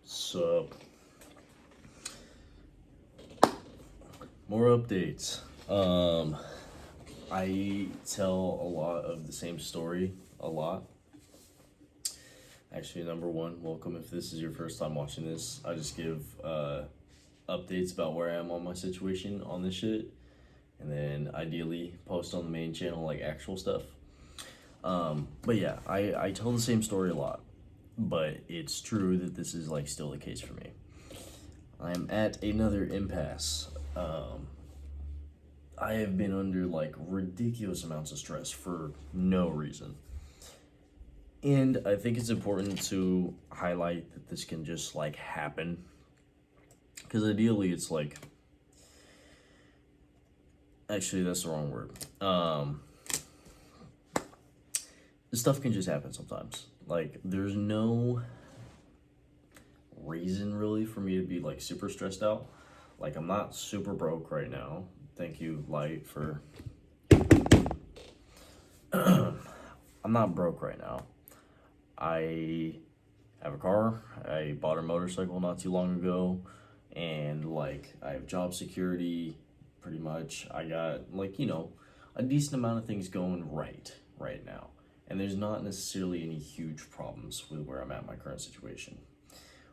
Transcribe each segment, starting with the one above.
Sup? More updates. I tell a lot of the same story a lot. Actually, number one, welcome if this is your first time watching this. I just give updates about where I am on my situation on this shit, and then ideally post on the main channel like actual stuff. But yeah, I tell the same story a lot, but it's true that this is like still the case for me. I am at another impasse. I have been under like ridiculous amounts of stress for no reason. And I think it's important to highlight that this can just like happen. Because ideally, it's like. Actually, that's the wrong word. This stuff can just happen sometimes. Like, there's no reason really for me to be like super stressed out. Like, I'm not super broke right now. Thank you, Light, for. I'm not broke right now. I have a car. I bought a motorcycle not too long ago. And, like, I have job security, pretty much. I got, like, a decent amount of things going right now. And there's not necessarily any huge problems with where I'm at in my current situation.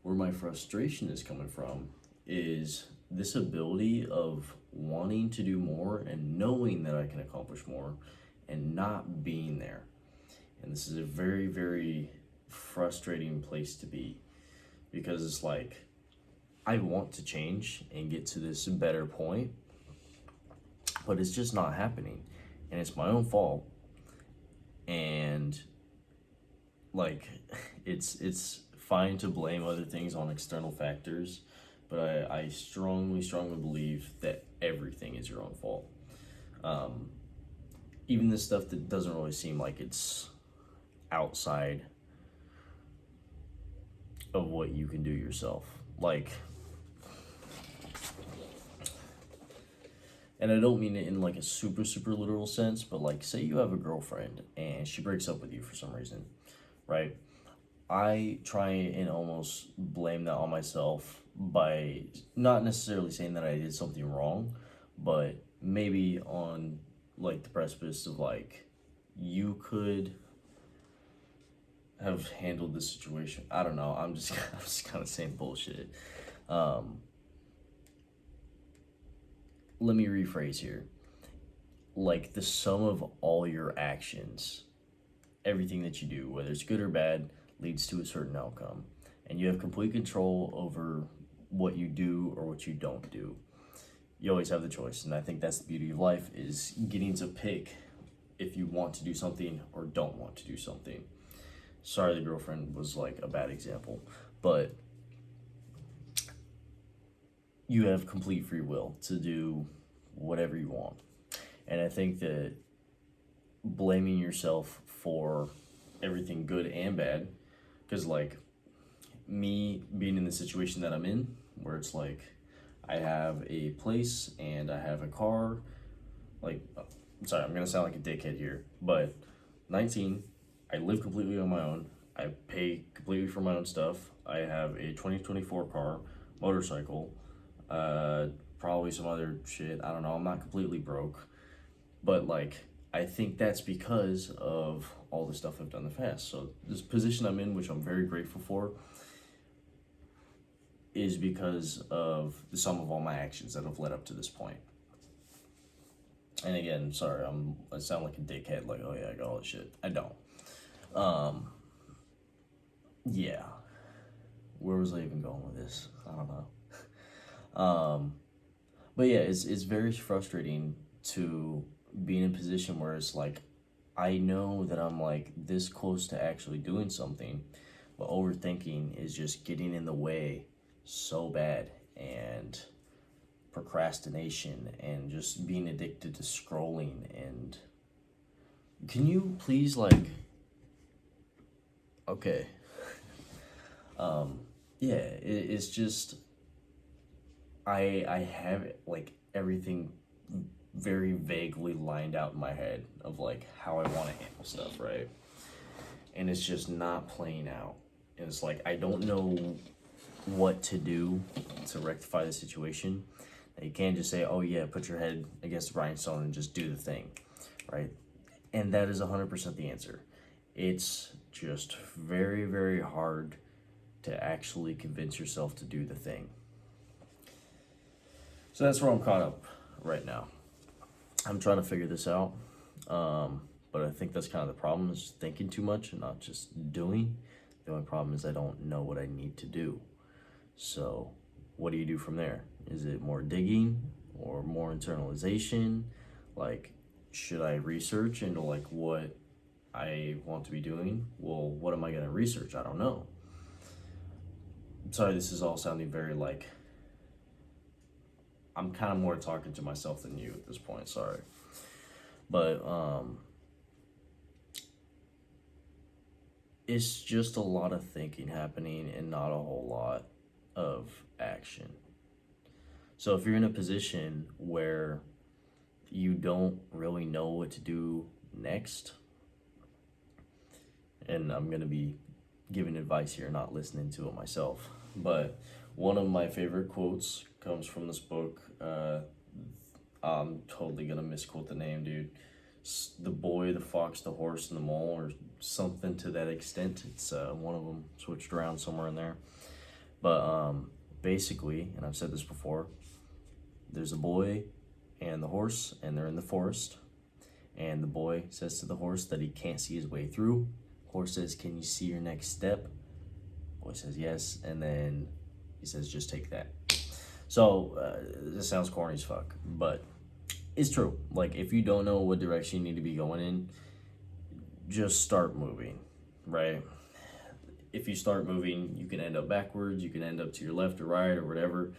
Where my frustration is coming from is this ability of wanting to do more and knowing that I can accomplish more and not being there. And this is a very, very frustrating place to be, because it's like I want to change and get to this better point, but it's just not happening, and it's my own fault. And like it's fine to blame other things on external factors, but I strongly believe that everything is your own fault. Even the stuff that doesn't really seem like it's outside of what you can do yourself. Like, and I don't mean it in like a super literal sense, but like, say you have a girlfriend and she breaks up with you for some reason, right? I try and almost blame that on myself by not necessarily saying that I did something wrong, but maybe on like the precipice of like, you could have handled this situation. I don't know. I'm just kind of saying bullshit. Let me rephrase here. Like, the sum of all your actions, everything that you do, whether it's good or bad, leads to a certain outcome. And you have complete control over what you do or what you don't do. You always have the choice. And I think that's the beauty of life, is getting to pick if you want to do something or don't want to do something. Sorry, the girlfriend was like a bad example, but you have complete free will to do whatever you want. And I think that blaming yourself for everything good and bad, because like me being in the situation that I'm in, where it's like I have a place and I have a car, like, sorry, I'm gonna sound like a dickhead here, but 19, I live completely on my own. I pay completely for my own stuff. I have a 2024 car, motorcycle, probably some other shit. I don't know. I'm not completely broke. But, like, I think that's because of all the stuff I've done in the past. So this position I'm in, which I'm very grateful for, is because of the sum of all my actions that have led up to this point. And again, sorry, I sound like a dickhead, like, oh yeah, I got all this shit. I don't. Yeah. Where was I even going with this? I don't know. But yeah, it's very frustrating to be in a position where it's like, I know that I'm like this close to actually doing something, but overthinking is just getting in the way so bad, and procrastination and just being addicted to scrolling. And can you please like, okay. Yeah, it's just, I have like everything very vaguely lined out in my head of like how I want to handle stuff, right? And it's just not playing out. And it's like, I don't know what to do to rectify the situation. You can't just say, oh yeah, put your head against the grindstone and just do the thing, right? And that is 100% the answer. It's just very, very hard to actually convince yourself to do the thing. So that's where I'm caught up right now. I'm trying to figure this out. But I think that's kind of the problem, is thinking too much and not just doing. The only problem is I don't know what I need to do. So what do you do from there? Is it more digging or more internalization? Like, should I research into like what I want to be doing? Well, what am I going to research? I don't know. Sorry, this is all sounding very like, I'm kind of more talking to myself than you at this point, sorry. But it's just a lot of thinking happening and not a whole lot of action. So if you're in a position where you don't really know what to do next, and I'm going to be giving advice here, not listening to it myself, but one of my favorite quotes comes from this book. I'm totally going to misquote the name, dude. The Boy, the Fox, the Horse, and the Mole, or something to that extent. It's one of them switched around somewhere in there. But basically, and I've said this before, there's a boy and the horse, and they're in the forest. And the boy says to the horse that he can't see his way through. Horse says, can you see your next step? Boy says yes, and then he says, just take that. So this sounds corny as fuck, but it's true. Like, if you don't know what direction you need to be going in, just start moving, right? If you start moving, you can end up backwards, you can end up to your left or right or whatever,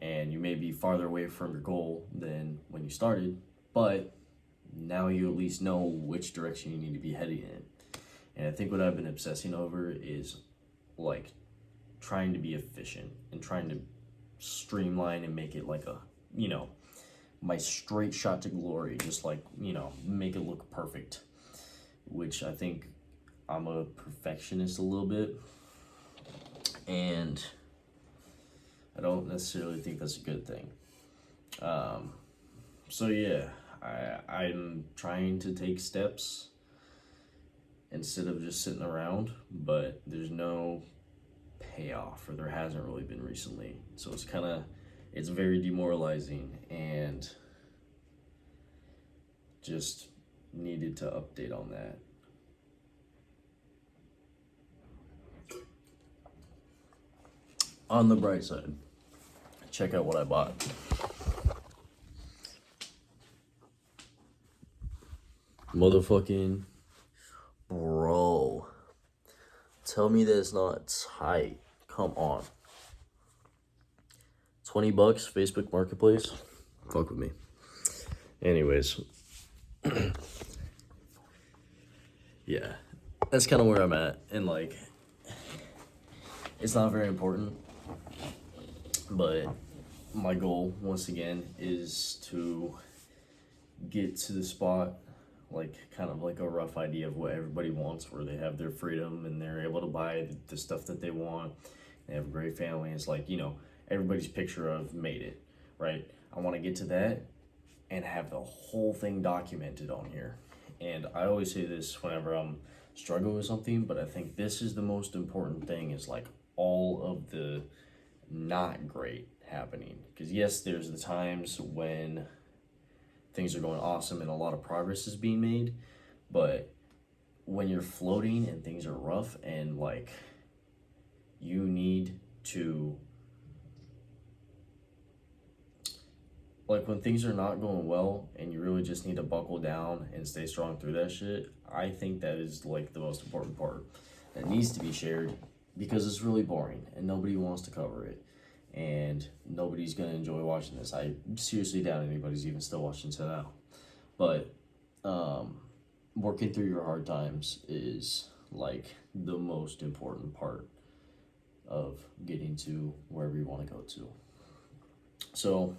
and you may be farther away from your goal than when you started, but now you at least know which direction you need to be heading in. And I think what I've been obsessing over is like trying to be efficient and trying to streamline and make it like a, my straight shot to glory, just like, make it look perfect, which I think I'm a perfectionist a little bit, and I don't necessarily think that's a good thing. So yeah, I'm trying to take steps instead of just sitting around, but there's no payoff, or there hasn't really been recently. So it's very demoralizing, and just needed to update on that. On the bright side, check out what I bought. Motherfucking bro. Tell me that's not tight. Come on. $20, Facebook Marketplace. Fuck with me. Anyways. Yeah. That's kind of where I'm at. And like, it's not very important. But my goal, once again, is to get to the spot, like kind of like a rough idea of what everybody wants, where they have their freedom and they're able to buy the stuff that they want. They have a great family. It's like, everybody's picture of made it, right? I want to get to that and have the whole thing documented on here. And I always say this whenever I'm struggling with something, but I think this is the most important thing, is like all of the not great happening. Because yes, there's the times when things are going awesome and a lot of progress is being made, but when you're floating and things are rough and like you need to, like when things are not going well and you really just need to buckle down and stay strong through that shit, I think that is like the most important part that needs to be shared, because it's really boring and nobody wants to cover it. And nobody's going to enjoy watching this. I seriously doubt anybody's even still watching to now. But working through your hard times is like the most important part of getting to wherever you want to go to. So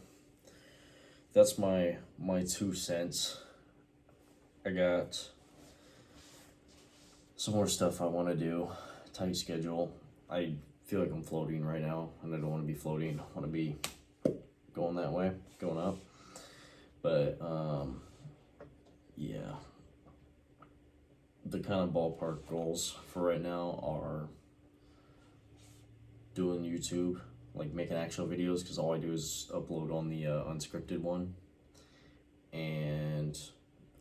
that's my 2 cents. I got some more stuff I want to do. Tight schedule. I feel like I'm floating right now, and I don't want to be floating. I want to be going that way, going up. But yeah, the kind of ballpark goals for right now are doing YouTube, like making actual videos, because all I do is upload on the unscripted one, and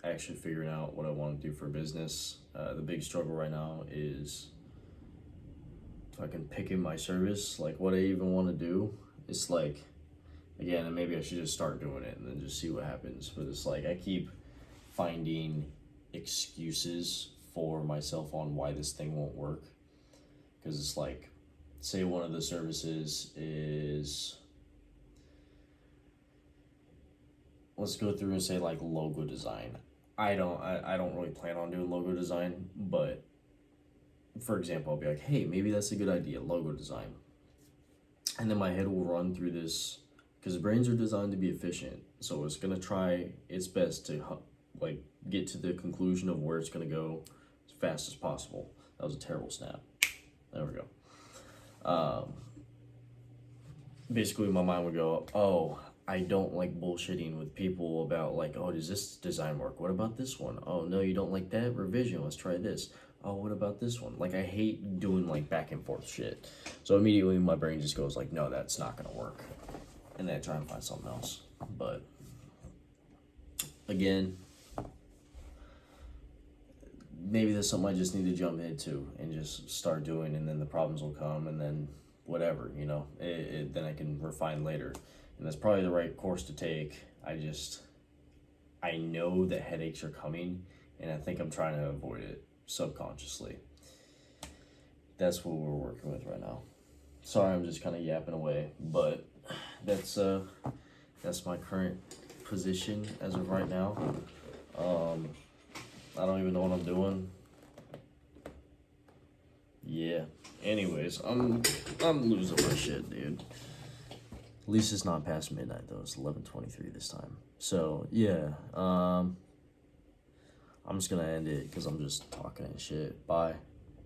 actually figuring out what I want to do for business. The big struggle right now is if I can pick in my service, like what I even want to do. It's like, again, and maybe I should just start doing it and then just see what happens. But it's like I keep finding excuses for myself on why this thing won't work. Because it's like, say one of the services is, let's go through and say like logo design. I don't really plan on doing logo design, but for example, I'll be like, hey, maybe that's a good idea, logo design. And then my head will run through this, because brains are designed to be efficient. So it's gonna try its best to like get to the conclusion of where it's gonna go as fast as possible. That was a terrible snap. There we go. Basically my mind would go, oh, I don't like bullshitting with people about like, oh, does this design work? What about this one? Oh, no, you don't like that? Revision, let's try this. Oh, what about this one? Like, I hate doing like back and forth shit. So immediately my brain just goes like, no, that's not gonna work. And then I try and find something else. But again, maybe there's something I just need to jump into and just start doing, and then the problems will come, and then whatever, you know, then I can refine later. And that's probably the right course to take. I know that headaches are coming, and I think I'm trying to avoid it subconsciously. That's what we're working with right now. Sorry, I'm just kind of yapping away, but that's my current position as of right now. I don't even know what I'm doing. Yeah. Anyways, I'm losing my shit, dude. At least it's not past midnight though. It's 11:23 this time. So yeah, I'm just gonna end it because I'm just talking and shit. Bye.